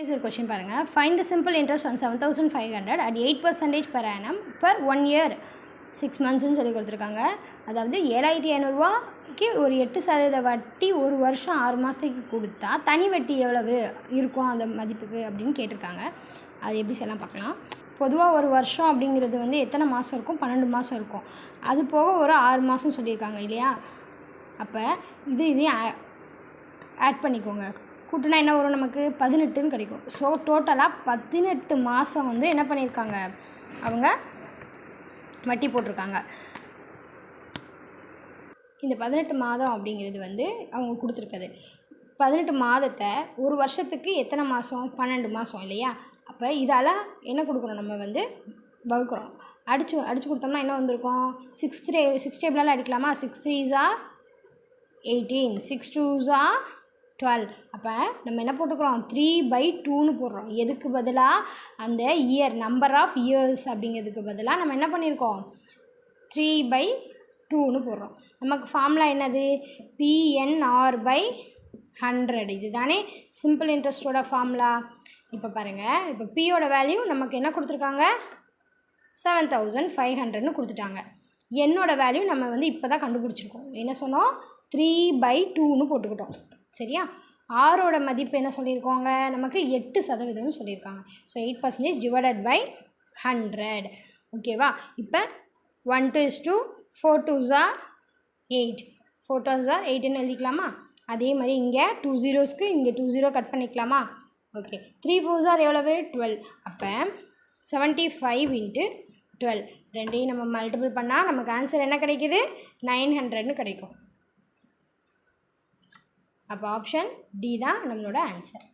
Previous question பாருங்கள். Find the simple interest on 7500 at 8% per annum per 1 year 6 monthsன்னு சொல்லி கொடுத்துருக்காங்க. அதாவது 7500 ஒரு 8% வட்டி ஒரு வருஷம் 6 மாதத்துக்கு கொடுத்தா தனி வட்டி எவ்வளவு இருக்கும் அந்த மதிப்புக்கு அப்படின்னு கேட்டிருக்காங்க. அது எப்படி செய்யலாம் பார்க்கலாம். பொதுவாக ஒரு வருஷம் அப்படிங்கிறது வந்து எத்தனை மாதம் இருக்கும்? 12 மாதம் இருக்கும். அது போக ஒரு 6 மாதம் சொல்லியிருக்காங்க இல்லையா? அப்போ இதையும் ஆட் பண்ணிக்கோங்க. கூட்டினா என்ன வரும்? நமக்கு 18ன்னு கிடைக்கும். ஸோ டோட்டலாக 18 மாதம் வந்து என்ன பண்ணியிருக்காங்க? அவங்க வட்டி போட்டிருக்காங்க. இந்த 18 மாதம் அப்படிங்கிறது வந்து அவங்க கொடுத்துருக்குது. 18 மாதத்தை ஒரு வருஷத்துக்கு எத்தனை மாதம்? 12 மாதம் இல்லையா? அப்போ இதால் என்ன கொடுக்குறோம்? நம்ம வந்து வகுக்கிறோம். அடித்து கொடுத்தோம்னா என்ன வந்திருக்கும்? 6 டேபிளால் அடிக்கலாமா? 6 3s are 18, 6 2s are 12. அப்போ நம்ம என்ன போட்டுக்கிறோம்? 3/2ன்னு போடுறோம். எதுக்கு பதிலாக அந்த இயர் நம்பர் ஆஃப் இயர்ஸ் அப்படிங்கிறதுக்கு பதிலாக நம்ம என்ன பண்ணியிருக்கோம்? 3/2ன்னு போடுறோம். நமக்கு ஃபார்முலா என்னது? PNR/100. இது தானே சிம்பிள் இன்ட்ரெஸ்ட்டோட ஃபார்முலா. இப்போ பாருங்கள், இப்போ பியோட வேல்யூ நமக்கு என்ன கொடுத்துருக்காங்க? 7500ன்னு கொடுத்துட்டாங்க. என்னோட வேல்யூ நம்ம வந்து இப்போ தான் கண்டுபிடிச்சிருக்கோம். என்ன சொன்னோம்? 3/2ன்னு போட்டுக்கிட்டோம். சரியா? ஆரோட மதிப்பு என்ன சொல்லியிருக்காங்க? நமக்கு 8% சொல்லியிருக்காங்க. So 8% divided by 100. ஓகேவா? இப்போ 1 to 2, 4 2s are 8, 4 2s are 8ன்னு எழுதிக்கலாமா? அதே மாதிரி இங்கே 2 zeros இங்கே 2 0 கட் பண்ணிக்கலாமா? ஓகே. 3 4s are எவ்வளவு? 12. அப்போ 75 × 12 ரெண்டையும் நம்ம மல்டிபிள் பண்ணால் நமக்கு ஆன்சர் என்ன கிடைக்கிது? 900ன்னு கிடைக்கும். அப்போ ஆப்ஷன் டி தான் நம்மளோட ஆன்சர்.